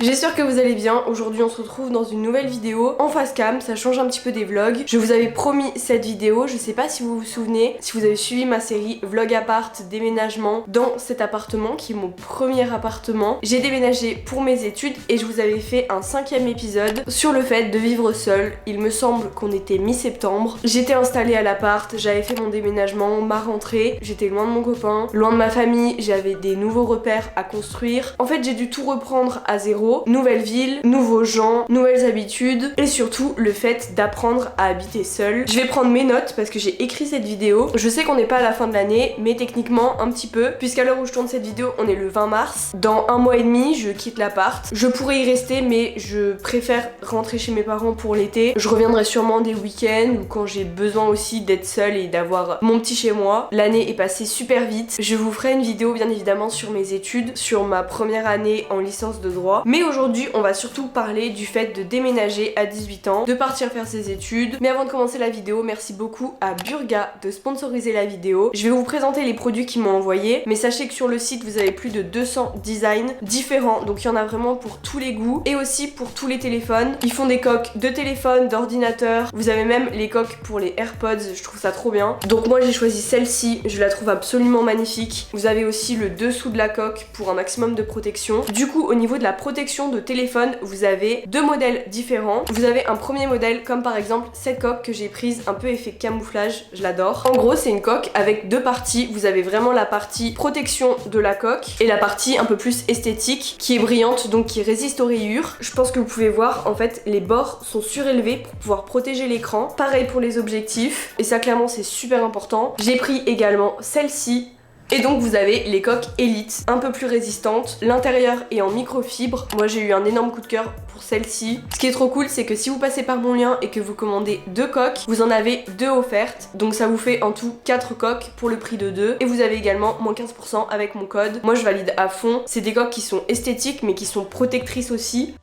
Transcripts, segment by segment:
J'espère que vous allez bien. Aujourd'hui on se retrouve dans une nouvelle vidéo en face cam, ça change un petit peu des vlogs. Je vous avais promis cette vidéo, je sais pas si vous vous souvenez, si vous avez suivi ma série vlog appart déménagement dans cet appartement qui est mon premier appartement. J'ai déménagé pour mes études et je vous avais fait un 5e épisode sur le fait de vivre seule. Il me semble qu'on était mi-septembre. J'étais installée à l'appart, j'avais fait mon déménagement, ma rentrée, j'étais loin de mon copain, loin de ma famille, j'avais des nouveaux repères à construire. En fait j'ai dû tout reprendre à zéro. Nouvelle ville, nouveaux gens, nouvelles habitudes et surtout le fait d'apprendre à habiter seule. Je vais prendre mes notes parce que j'ai écrit cette vidéo. Je sais qu'on n'est pas à la fin de l'année mais techniquement un petit peu puisqu'à l'heure où je tourne cette vidéo on est le 20 mars. Dans un mois et demi je quitte l'appart. Je pourrais y rester mais je préfère rentrer chez mes parents pour l'été. Je reviendrai sûrement des week-ends ou quand j'ai besoin aussi d'être seule et d'avoir mon petit chez moi. L'année est passée super vite. Je vous ferai une vidéo bien évidemment sur mes études, sur ma première année en licence de droit. Mais aujourd'hui on va surtout parler du fait de déménager à 18 ans, de partir faire ses études. Mais avant de commencer la vidéo, merci beaucoup à Burga de sponsoriser la vidéo. Je vais vous présenter les produits qu'ils m'ont envoyés, mais sachez que sur le site vous avez plus de 200 designs différents, donc il y en a vraiment pour tous les goûts et aussi pour tous les téléphones. Ils font des coques de téléphone, d'ordinateur, vous avez même les coques pour les AirPods, je trouve ça trop bien. Donc moi j'ai choisi celle-ci, je la trouve absolument magnifique. Vous avez aussi le dessous de la coque pour un maximum de protection. Du coup au niveau de la protection de téléphone, vous avez deux modèles différents. Vous avez un premier modèle comme par exemple cette coque que j'ai prise un peu effet camouflage, je l'adore. En gros c'est une coque avec deux parties. Vous avez vraiment la partie protection de la coque et la partie un peu plus esthétique qui est brillante, donc qui résiste aux rayures. Je pense que vous pouvez voir en fait les bords sont surélevés pour pouvoir protéger l'écran. Pareil pour les objectifs et ça clairement c'est super important. J'ai pris également celle-ci. Et donc vous avez les coques Elite, un peu plus résistantes. L'intérieur est en microfibre. Moi j'ai eu un énorme coup de cœur pour celle-ci. Ce qui est trop cool c'est que si vous passez par mon lien et que vous commandez 2 coques, vous en avez 2 offertes. Donc ça vous fait en tout 4 coques pour le prix de 2. Et vous avez également moins 15% avec mon code. Moi je valide à fond. C'est des coques qui sont esthétiques mais qui sont protectrices aussi.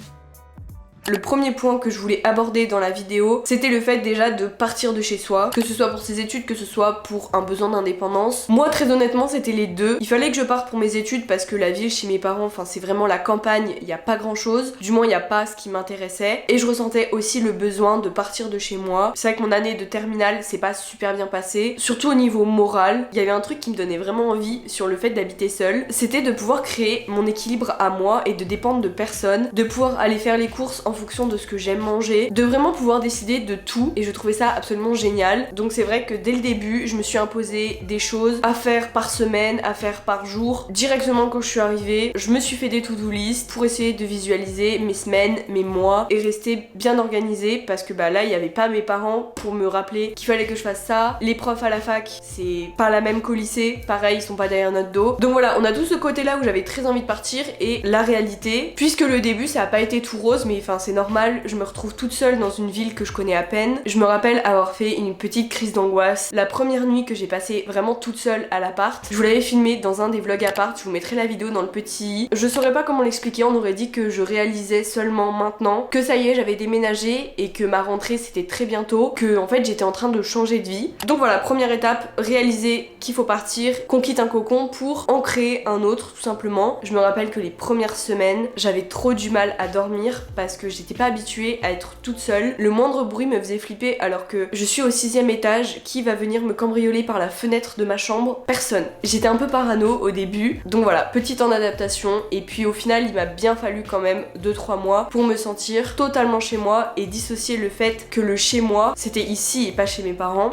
Le premier point que je voulais aborder dans la vidéo, c'était le fait déjà de partir de chez soi, que ce soit pour ses études, que ce soit pour un besoin d'indépendance. Moi très honnêtement c'était les deux. Il fallait que je parte pour mes études parce que la ville chez mes parents, enfin c'est vraiment la campagne, il n'y a pas grand chose, du moins il n'y a pas ce qui m'intéressait. Et je ressentais aussi le besoin de partir de chez moi. C'est vrai que mon année de terminale s'est pas super bien passée, surtout au niveau moral. Il y avait un truc qui me donnait vraiment envie sur le fait d'habiter seule, c'était de pouvoir créer mon équilibre à moi et de dépendre de personne, de pouvoir aller faire les courses en fonction de ce que j'aime manger, de vraiment pouvoir décider de tout et je trouvais ça absolument génial. Donc c'est vrai que dès le début je me suis imposé des choses à faire par semaine, à faire par jour. Directement quand je suis arrivée, je me suis fait des to-do list pour essayer de visualiser mes semaines, mes mois et rester bien organisée parce que bah là il n'y avait pas mes parents pour me rappeler qu'il fallait que je fasse ça. Les profs à la fac c'est pas la même qu'au lycée, pareil ils sont pas derrière notre dos. Donc voilà, on a tout ce côté là où j'avais très envie de partir et la réalité, puisque le début ça a pas été tout rose mais enfin c'est normal, je me retrouve toute seule dans une ville que je connais à peine. Je me rappelle avoir fait une petite crise d'angoisse la première nuit que j'ai passée vraiment toute seule à l'appart. Je vous l'avais filmé dans un des vlogs appart, je vous mettrai la vidéo dans le petit i. Je saurais pas comment l'expliquer, on aurait dit que je réalisais seulement maintenant que ça y est j'avais déménagé et que ma rentrée c'était très bientôt, que en fait j'étais en train de changer de vie. Donc voilà, première étape, réaliser qu'il faut partir, qu'on quitte un cocon pour en créer un autre tout simplement. Je me rappelle que les premières semaines j'avais trop du mal à dormir parce que j'étais pas habituée à être toute seule. Le moindre bruit me faisait flipper alors que je suis au 6e étage. Qui va venir me cambrioler par la fenêtre de ma chambre? Personne. J'étais un peu parano au début. Donc voilà, petit temps d'adaptation. Et puis au final, il m'a bien fallu quand même 2-3 mois pour me sentir totalement chez moi et dissocier le fait que le chez moi, c'était ici et pas chez mes parents.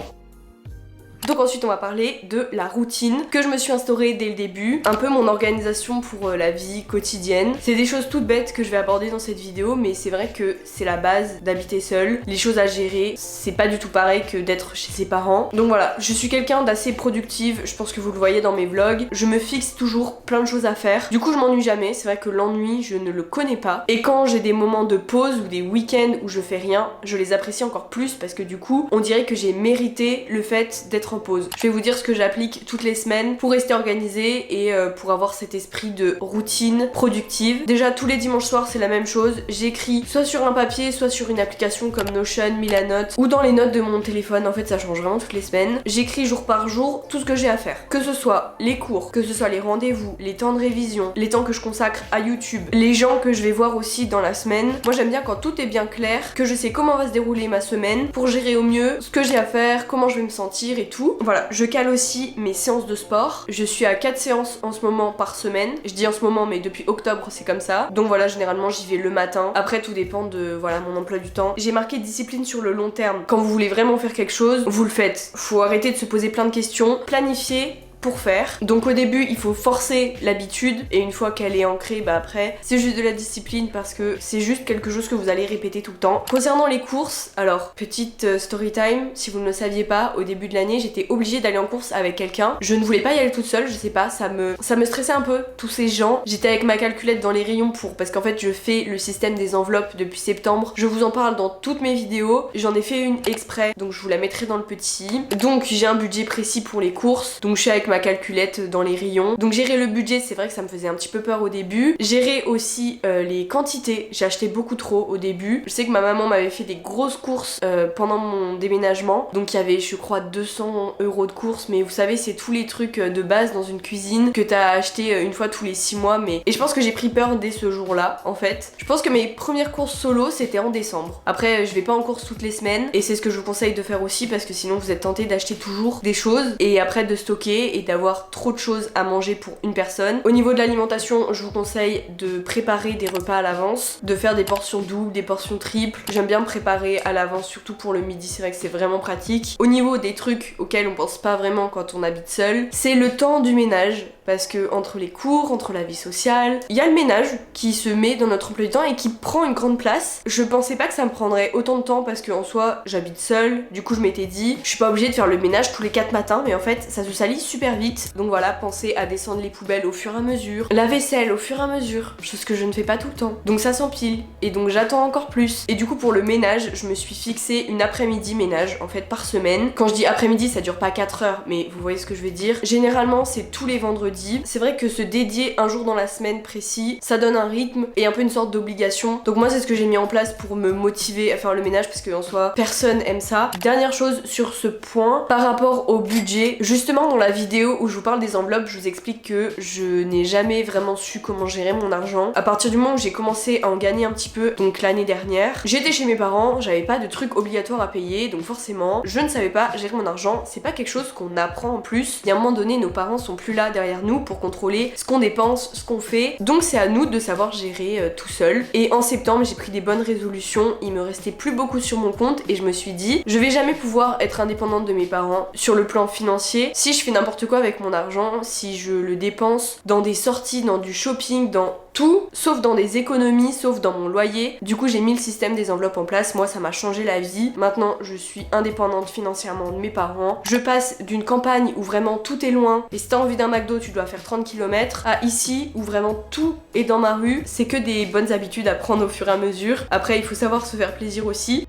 Donc ensuite on va parler de la routine que je me suis instaurée dès le début, un peu mon organisation pour la vie quotidienne. C'est des choses toutes bêtes que je vais aborder dans cette vidéo mais c'est vrai que c'est la base d'habiter seule, les choses à gérer, c'est pas du tout pareil que d'être chez ses parents. Donc voilà, je suis quelqu'un d'assez productive, je pense que vous le voyez dans mes vlogs, je me fixe toujours plein de choses à faire, du coup je m'ennuie jamais, c'est vrai que l'ennui je ne le connais pas et quand j'ai des moments de pause ou des week-ends où je fais rien, je les apprécie encore plus parce que du coup on dirait que j'ai mérité le fait d'être en en pause. Je vais vous dire ce que j'applique toutes les semaines pour rester organisée et pour avoir cet esprit de routine productive. Déjà tous les dimanches soirs c'est la même chose, j'écris soit sur un papier, soit sur une application comme Notion, Milanote ou dans les notes de mon téléphone, en fait ça change vraiment toutes les semaines. J'écris jour par jour tout ce que j'ai à faire, que ce soit les cours, que ce soit les rendez-vous, les temps de révision, les temps que je consacre à YouTube, les gens que je vais voir aussi dans la semaine. Moi j'aime bien quand tout est bien clair, que je sais comment va se dérouler ma semaine pour gérer au mieux ce que j'ai à faire, comment je vais me sentir et tout. Voilà, je cale aussi mes séances de sport. Je suis à 4 séances en ce moment par semaine. Je dis en ce moment mais depuis octobre c'est comme ça. Donc voilà, généralement j'y vais le matin. Après tout dépend de voilà mon emploi du temps. J'ai marqué discipline sur le long terme. Quand vous voulez vraiment faire quelque chose, vous le faites. Faut arrêter de se poser plein de questions, planifier pour faire. Donc au début il faut forcer l'habitude et une fois qu'elle est ancrée, bah après c'est juste de la discipline parce que c'est juste quelque chose que vous allez répéter tout le temps. Concernant les courses, alors petite story time, si vous ne le saviez pas, au début de l'année j'étais obligée d'aller en course avec quelqu'un. Je ne voulais pas y aller toute seule, je sais pas, ça me stressait un peu, tous ces gens. J'étais avec ma calculette dans les rayons parce qu'en fait je fais le système des enveloppes depuis septembre. Je vous en parle dans toutes mes vidéos, j'en ai fait une exprès donc je vous la mettrai dans le petit. Donc j'ai un budget précis pour les courses, donc je suis avec ma calculette dans les rayons. Donc gérer le budget, c'est vrai que ça me faisait un petit peu peur au début. Gérer aussi les quantités, j'ai acheté beaucoup trop au début. Je sais que ma maman m'avait fait des grosses courses pendant mon déménagement. Donc il y avait je crois 200 € de courses, mais vous savez c'est tous les trucs de base dans une cuisine que t'as acheté une fois tous les 6 mois. Et je pense que j'ai pris peur dès ce jour-là en fait. Je pense que mes premières courses solo c'était en décembre. Après je vais pas en course toutes les semaines et c'est ce que je vous conseille de faire aussi parce que sinon vous êtes tenté d'acheter toujours des choses et après de stocker et d'avoir trop de choses à manger pour une personne. Au niveau de l'alimentation, je vous conseille de préparer des repas à l'avance, de faire des portions doubles, des portions triples. J'aime bien préparer à l'avance, surtout pour le midi, c'est vrai que c'est vraiment pratique. Au niveau des trucs auxquels on pense pas vraiment quand on habite seul, c'est le temps du ménage. Parce que entre les cours, entre la vie sociale, il y a le ménage qui se met dans notre emploi du temps et qui prend une grande place. Je pensais pas que ça me prendrait autant de temps parce qu'en soi j'habite seule, du coup je m'étais dit je suis pas obligée de faire le ménage tous les 4 matins, mais en fait ça se salit super vite. Donc voilà, pensez à descendre les poubelles au fur et à mesure, la vaisselle au fur et à mesure, chose que je ne fais pas tout le temps. Donc ça s'empile et donc j'attends encore plus. Et du coup pour le ménage, je me suis fixé une après-midi ménage en fait par semaine. Quand je dis après-midi, ça dure pas 4 heures, mais vous voyez ce que je veux dire. Généralement c'est tous les vendredis. C'est vrai que se dédier un jour dans la semaine précis, ça donne un rythme et un peu une sorte d'obligation. Donc moi c'est ce que j'ai mis en place pour me motiver à faire le ménage parce qu'en soi personne aime ça. Dernière chose sur ce point, par rapport au budget, justement dans la vidéo où je vous parle des enveloppes, je vous explique que je n'ai jamais vraiment su comment gérer mon argent. À partir du moment où j'ai commencé à en gagner un petit peu, donc l'année dernière, j'étais chez mes parents, j'avais pas de trucs obligatoires à payer, donc forcément je ne savais pas gérer mon argent. C'est pas quelque chose qu'on apprend en plus. Il y a un moment donné, nos parents sont plus là derrière nous pour contrôler ce qu'on dépense, ce qu'on fait. Donc c'est à nous de savoir gérer tout seul. Et en septembre, j'ai pris des bonnes résolutions. Il me restait plus beaucoup sur mon compte et je me suis dit, je vais jamais pouvoir être indépendante de mes parents sur le plan financier si je fais n'importe quoi avec mon argent, si je le dépense dans des sorties, dans du shopping, dans tout, sauf dans des économies, sauf dans mon loyer. Du coup j'ai mis le système des enveloppes en place, moi ça m'a changé la vie. Maintenant je suis indépendante financièrement de mes parents. Je passe d'une campagne où vraiment tout est loin et si t'as envie d'un McDo tu dois faire 30 km à ici où vraiment tout est dans ma rue. C'est que des bonnes habitudes à prendre au fur et à mesure. Après il faut savoir se faire plaisir aussi.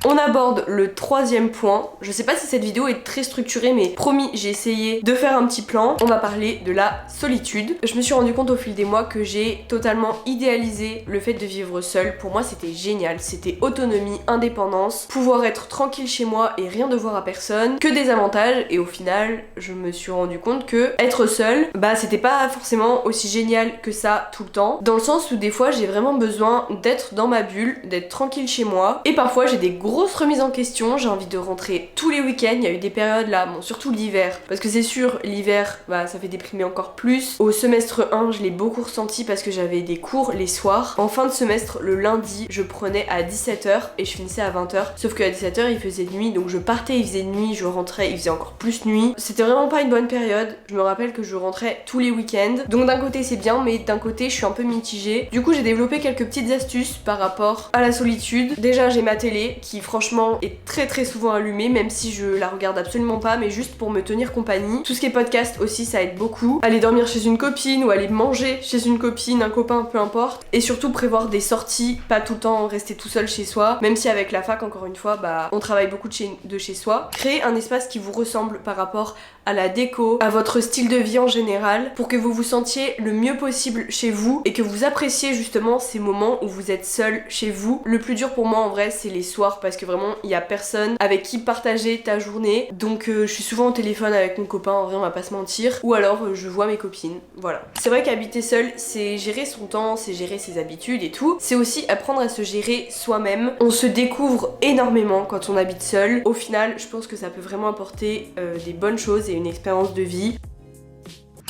On aborde le 3e point. Je sais pas si cette vidéo est très structurée, mais promis, j'ai essayé de faire un petit plan. On va parler de la solitude. Je me suis rendu compte au fil des mois que j'ai totalement idéalisé le fait de vivre seule. Pour moi, c'était génial. C'était autonomie, indépendance, pouvoir être tranquille chez moi et rien devoir à personne, que des avantages. Et au final, je me suis rendu compte que être seule, bah c'était pas forcément aussi génial que ça tout le temps. Dans le sens où des fois, j'ai vraiment besoin d'être dans ma bulle, d'être tranquille chez moi. Et parfois, j'ai des grosses remises en question, j'ai envie de rentrer tous les week-ends. Il y a eu des périodes là, bon surtout l'hiver, parce que c'est sûr l'hiver bah ça fait déprimer encore plus. Au semestre 1 je l'ai beaucoup ressenti parce que j'avais des cours les soirs. En fin de semestre le lundi je prenais à 17 h et je finissais à 20 h, sauf qu'à 17 h il faisait nuit, donc je partais il faisait nuit, je rentrais il faisait encore plus nuit. C'était vraiment pas une bonne période. Je me rappelle que je rentrais tous les week-ends, donc d'un côté c'est bien mais d'un côté je suis un peu mitigée. Du coup j'ai développé quelques petites astuces par rapport à la solitude. Déjà j'ai ma télé qui franchement est très souvent allumée, même si je la regarde absolument pas, mais juste pour me tenir compagnie. Tout ce qui est podcast aussi, ça aide beaucoup. Aller dormir chez une copine ou aller manger chez une copine, un copain, peu importe. Et surtout prévoir des sorties, pas tout le temps rester tout seul chez soi, même si avec la fac, encore une fois, bah on travaille beaucoup de chez soi. Créer un espace qui vous ressemble par rapport à la déco, à votre style de vie en général, pour que vous vous sentiez le mieux possible chez vous et que vous appréciez justement ces moments où vous êtes seul chez vous. Le plus dur pour moi en vrai, c'est les soirs, parce que vraiment il y a personne avec qui partager ta journée, donc je suis souvent au téléphone avec mon copain, en vrai on va pas se mentir, ou alors je vois mes copines, voilà. C'est vrai qu'habiter seul, c'est gérer son temps, c'est gérer ses habitudes et tout, c'est aussi apprendre à se gérer soi-même. On se découvre énormément quand on habite seul. Au final, je pense que ça peut vraiment apporter des bonnes choses et une expérience de vie.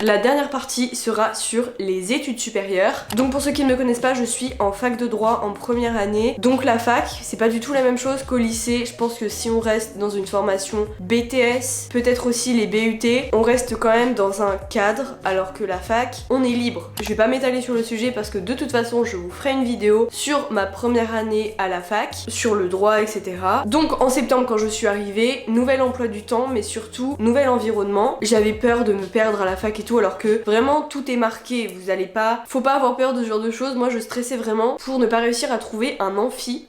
La dernière partie sera sur les études supérieures. Donc pour ceux qui ne me connaissent pas, je suis en fac de droit en première année. Donc la fac, c'est pas du tout la même chose qu'au lycée. Je pense que si on reste dans une formation BTS, peut-être aussi les BUT, on reste quand même dans un cadre, alors que la fac, on est libre. Je vais pas m'étaler sur le sujet parce que de toute façon, je vous ferai une vidéo sur ma première année à la fac, sur le droit, etc. Donc en septembre, quand je suis arrivée, nouvel emploi du temps, mais surtout nouvel environnement. J'avais peur de me perdre à la fac et tout, alors que vraiment tout est marqué, vous allez pas, faut pas avoir peur de ce genre de choses. Moi je stressais vraiment pour ne pas réussir à trouver un amphi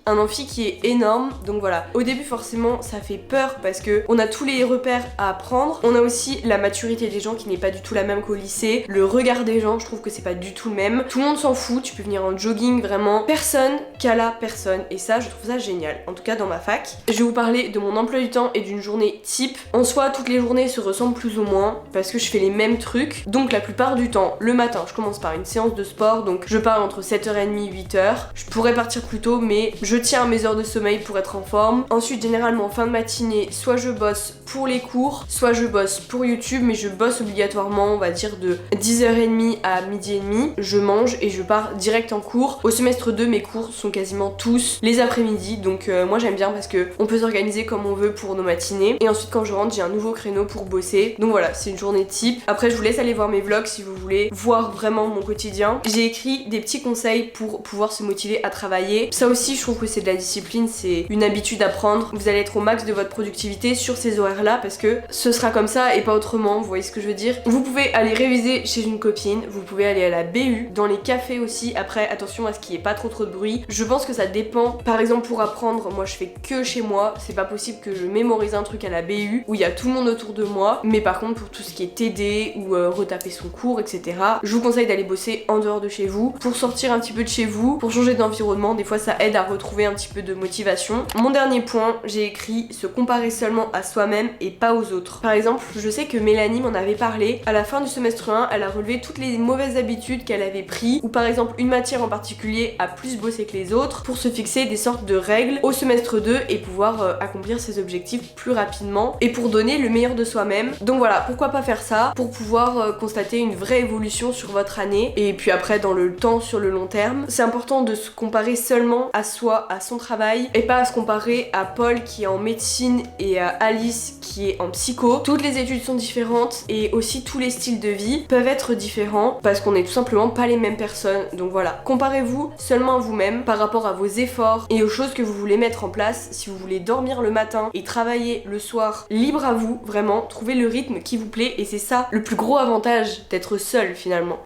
qui est énorme. Donc voilà, au début forcément ça fait peur parce que on a tous les repères à apprendre, on a aussi la maturité des gens qui n'est pas du tout la même qu'au lycée, le regard des gens, je trouve que c'est pas du tout le même, tout le monde s'en fout, tu peux venir en jogging, vraiment personne cala personne, et ça je trouve ça génial, en tout cas dans ma fac. Je vais vous parler de mon emploi du temps et d'une journée type. En soi toutes les journées se ressemblent plus ou moins parce que je fais les mêmes trucs. Donc la plupart du temps, le matin, je commence par une séance de sport, donc je pars entre 7h30 et 8h. Je pourrais partir plus tôt, mais je tiens à mes heures de sommeil pour être en forme. Ensuite, généralement, en fin de matinée, soit je bosse pour les cours, soit je bosse pour YouTube, mais je bosse obligatoirement, on va dire de 10h30 à midi et demi. Je mange et je pars direct en cours. Au semestre 2, mes cours sont quasiment tous les après-midi, donc moi j'aime bien parce que on peut s'organiser comme on veut pour nos matinées. Et ensuite, quand je rentre, j'ai un nouveau créneau pour bosser. Donc voilà, c'est une journée type. Après, je vous laisse aller voir mes vlogs si vous voulez voir vraiment mon quotidien. J'ai écrit des petits conseils pour pouvoir se motiver à travailler. Ça aussi, je trouve que c'est de la discipline, c'est une habitude à prendre. Vous allez être au max de votre productivité sur ces horaires-là parce que ce sera comme ça et pas autrement, vous voyez ce que je veux dire. Vous pouvez aller réviser chez une copine, vous pouvez aller à la BU, dans les cafés aussi. Après, attention à ce qu'il n'y ait pas trop de bruit. Je pense que ça dépend. Par exemple, pour apprendre, moi je fais que chez moi. C'est pas possible que je mémorise un truc à la BU où il y a tout le monde autour de moi. Mais par contre, pour tout ce qui est TD ou retaper son cours, etc. Je vous conseille d'aller bosser en dehors de chez vous pour sortir un petit peu de chez vous, pour changer d'environnement. Des fois ça aide à retrouver un petit peu de motivation. Mon dernier point, j'ai écrit se comparer seulement à soi-même et pas aux autres. Par exemple, je sais que Mélanie m'en avait parlé. À la fin du semestre 1, elle a relevé toutes les mauvaises habitudes qu'elle avait prises, ou par exemple une matière en particulier a plus bossé que les autres, pour se fixer des sortes de règles au semestre 2 et pouvoir accomplir ses objectifs plus rapidement et pour donner le meilleur de soi-même. Donc voilà, pourquoi pas faire ça pour pouvoir constater une vraie évolution sur votre année et puis après dans le temps, sur le long terme. C'est important de se comparer seulement à soi, à son travail et pas à se comparer à Paul qui est en médecine et à Alice qui est en psycho. Toutes les études sont différentes et aussi tous les styles de vie peuvent être différents parce qu'on est tout simplement pas les mêmes personnes. Donc voilà, comparez-vous seulement à vous-même par rapport à vos efforts et aux choses que vous voulez mettre en place. Si vous voulez dormir le matin et travailler le soir, libre à vous, vraiment, trouvez le rythme qui vous plaît et c'est ça le plus gros avantage d'être seul finalement.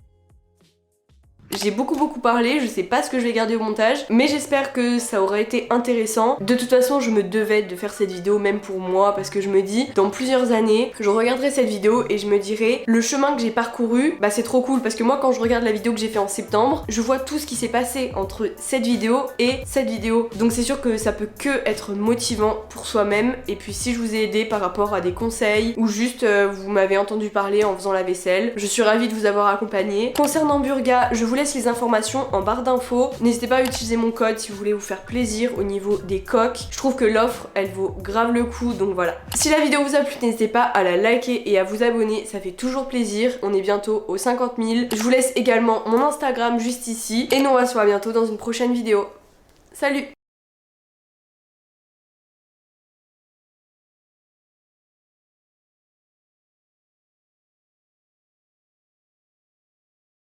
J'ai beaucoup parlé, je sais pas ce que je vais garder au montage, mais j'espère que ça aura été intéressant. De toute façon, je me devais de faire cette vidéo même pour moi parce que je me dis, dans plusieurs années, je regarderai cette vidéo et je me dirai, le chemin que j'ai parcouru, bah c'est trop cool parce que moi quand je regarde la vidéo que j'ai fait en septembre, je vois tout ce qui s'est passé entre cette vidéo et cette vidéo. Donc c'est sûr que ça peut que être motivant pour soi-même. Et puis si je vous ai aidé par rapport à des conseils ou juste vous m'avez entendu parler en faisant la vaisselle, je suis ravie de vous avoir accompagné. Concernant Burga, je vous laisse les informations en barre d'infos. N'hésitez pas à utiliser mon code si vous voulez vous faire plaisir au niveau des coques. Je trouve que l'offre elle vaut grave le coup, donc voilà. Si la vidéo vous a plu, n'hésitez pas à la liker et à vous abonner, ça fait toujours plaisir. On est bientôt aux 50 000. Je vous laisse également mon Instagram juste ici et nous on va se voir bientôt dans une prochaine vidéo. Salut!